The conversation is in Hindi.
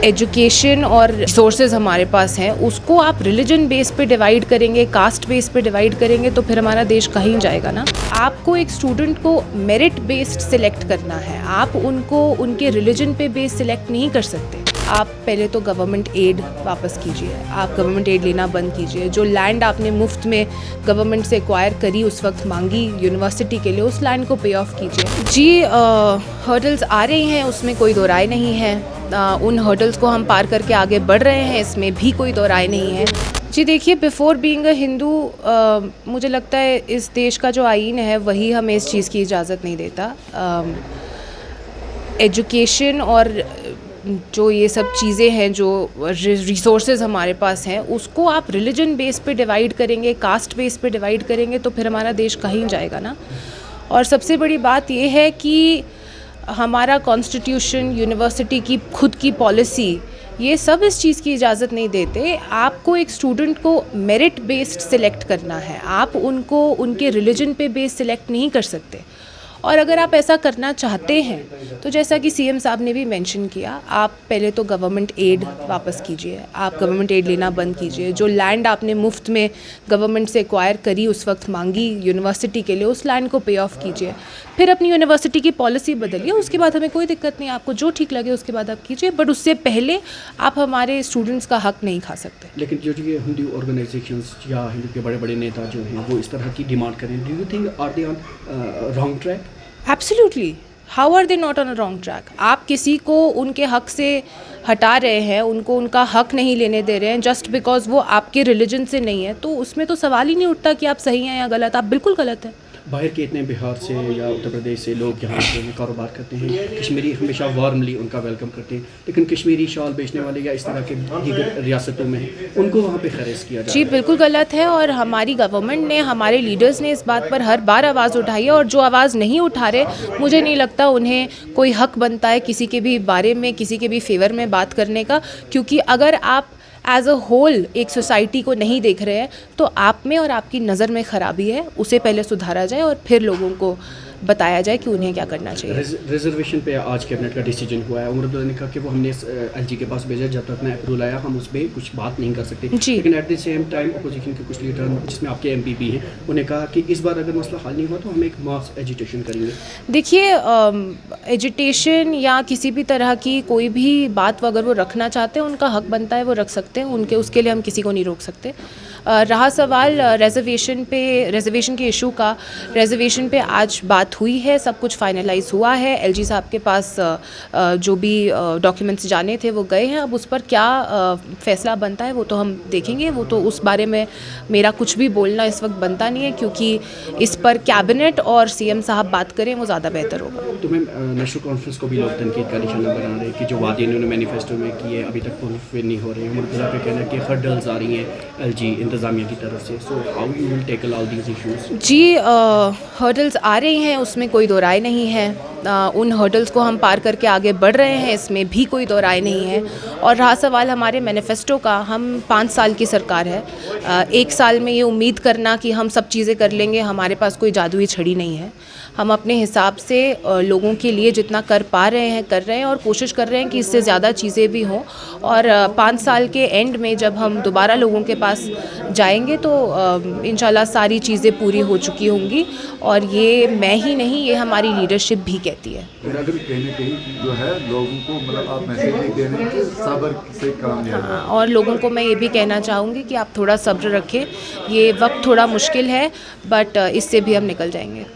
एजुकेशन और रिसोर्सेज हमारे पास हैं, उसको आप रिलीजन बेस पे डिवाइड करेंगे, कास्ट बेस पे डिवाइड करेंगे तो फिर हमारा देश कहीं जाएगा ना। आपको एक स्टूडेंट को मेरिट बेस्ड सिलेक्ट करना है, आप उनको उनके रिलीजन पे बेस सिलेक्ट नहीं कर सकते। आप पहले तो गवर्नमेंट एड वापस कीजिए, आप गवर्नमेंट एड लेना बंद कीजिए। जो लैंड आपने मुफ्त में गवर्नमेंट से एक्वायर करी, उस वक्त मांगी यूनिवर्सिटी के लिए, उस लैंड को पे ऑफ कीजिए। जी हर्डल्स आ रही हैं, उसमें कोई दो राय नहीं है। उन हर्डल्स को हम पार करके आगे बढ़ रहे हैं, इसमें भी कोई दो राय नहीं है। जी देखिए, बिफ़ोर बीइंग अ हिंदू मुझे लगता है इस देश का जो आईन है वही हमें इस चीज़ की इजाज़त नहीं देता। एजुकेशन और जो ये सब चीज़ें हैं, जो रिसोर्सेज हमारे पास हैं, उसको आप रिलीजन बेस पे डिवाइड करेंगे, कास्ट बेस पे डिवाइड करेंगे तो फिर हमारा देश कहीं जाएगा ना। और सबसे बड़ी बात ये है कि हमारा कॉन्स्टिट्यूशन, यूनिवर्सिटी की खुद की पॉलिसी, ये सब इस चीज़ की इजाज़त नहीं देते। आपको एक स्टूडेंट को मेरिट बेस्ड सिलेक्ट करना है, आप उनको उनके रिलीजन पे बेस सिलेक्ट नहीं कर सकते। और अगर आप ऐसा करना चाहते हैं तो जैसा कि सीएम साहब ने भी मेंशन किया, आप पहले तो गवर्नमेंट एड वापस कीजिए, आप गवर्नमेंट एड लेना बंद कीजिए। जो लैंड आपने मुफ्त में गवर्नमेंट से एक्वायर करी, उस वक्त मांगी यूनिवर्सिटी के लिए, उस लैंड को पे ऑफ कीजिए। फिर अपनी यूनिवर्सिटी की पॉलिसी बदलिए, उसके बाद हमें कोई दिक्कत नहीं, आपको जो ठीक लगे उसके बाद आप कीजिए, बट उससे पहले आप हमारे स्टूडेंट्स का हक नहीं खा सकते। लेकिन जो ये हिंदू ऑर्गेनाइजेशंस या हिंदू के बड़े बड़े नेता जो हैं वो इस तरह की डिमांड करें, do you think are they on wrong track? Absolutely, how are they not on a wrong track? आप किसी को उनके हक से हटा रहे हैं, उनको उनका हक नहीं लेने दे रहे हैं जस्ट बिकॉज वो आपके रिलीजन से नहीं है, तो उसमें तो सवाल ही नहीं उठता कि आप सही हैं या गलत। आप बिल्कुल गलत हैं। बाहर के इतने बिहार से या उत्तर प्रदेश से लोग यहाँ आते हैं, कारोबार करते हैं, कश्मीरी हमेशा वार्मली उनका वेलकम करते हैं, लेकिन कश्मीरी शॉल बेचने वाले या इस तरह के दीगर रियासतों में उनको वहाँ पे खरीद किया जाए। जी बिल्कुल गलत है, और हमारी गवर्नमेंट ने, हमारे लीडर्स ने इस बात पर हर बार आवाज़ उठाई है, और जो आवाज़ नहीं उठा रहे, मुझे नहीं लगता उन्हें कोई हक बनता है किसी के भी बारे में, किसी के भी फेवर में बात करने का। क्योंकि अगर आप एज अ होल एक सोसाइटी को नहीं देख रहे हैं तो आप में और आपकी नज़र में ख़राबी है, उसे पहले सुधारा जाए और फिर लोगों को बताया जाए कि उन्हें क्या करना चाहिए। रिजर्वेशन पे आज कैबिनेट का डिसीजन हुआ है। उमर अब्दुल्ला ने कहा कि वो हमने एलजी के पास भेजा, जब तक ना अप्रूवल आया हम उस पर कुछ बात नहीं कर सकते। लेकिन at the same time opposition के कुछ लीडर, जिसमें आपके एमपी भी हैं, उन्हें कहा कि इस बार अगर मसला हल नहीं हुआ तो हम एक मास एजिटेशन करेंगे। देखिए, एजिटेशन या किसी भी तरह की कोई भी बात अगर वो रखना चाहते हैं, उनका हक बनता है, वो रख सकते हैं, उनके उसके लिए हम किसी को नहीं रोक सकते। रहा सवाल रिजर्वेशन के इशू का, रिजर्वेशन पे आज बात हुई है, सब कुछ फाइनलाइज हुआ है। एलजी साहब के पास जो भी डॉक्यूमेंट्स जाने थे वो गए हैं। अब उस पर क्या फ़ैसला बनता है वो तो हम देखेंगे। वो तो उस बारे में मेरा कुछ भी बोलना इस वक्त बनता नहीं है, क्योंकि इस पर कैबिनेट और सीएम साहब बात करें वो ज़्यादा बेहतर होगा। तो मैम, नेशनल कॉन्फ्रेंस को भी लोग तनकीद का निशाना बना रहे हैं कि जो वादे इन्होंने मैनिफेस्टो में किए अभी तक फुलफिल नहीं हो रहे हैं। मुर्तज़ा का कहना है कि हर्डल्स आ रही हैं एलजी इंतज़ामिया की तरफ से। So how you will tackle all these issues? जी हर्डल्स आ रही हैं, उसमें कोई दो राय नहीं है। उन हर्डल्स को हम पार करके आगे बढ़ रहे हैं, इसमें भी कोई दो राय नहीं है। और रहा सवाल हमारे मैनिफेस्टो का, हम 5 साल की सरकार है। 1 साल में ये उम्मीद करना कि हम सब चीज़ें कर लेंगे, हमारे पास कोई जादुई छड़ी नहीं है। हम अपने हिसाब से लोगों के लिए जितना कर पा रहे हैं कर रहे हैं, और कोशिश कर रहे हैं कि इससे ज़्यादा चीज़ें भी हों। और 5 साल के एंड में जब हम दोबारा लोगों के पास जाएंगे तो इंशाल्लाह सारी चीज़ें पूरी हो चुकी होंगी। और ये मैं ही नहीं, ये हमारी लीडरशिप भी कहती है। अगर कहीं जो है लोगों को, मतलब आप मैसेज नहीं दे रहे कि सब्र से काम लिया जाए। और लोगों को मैं ये भी कहना चाहूँगी कि आप थोड़ा सब्र रखें। ये वक्त थोड़ा मुश्किल है, बट इससे भी हम निकल जाएंगे।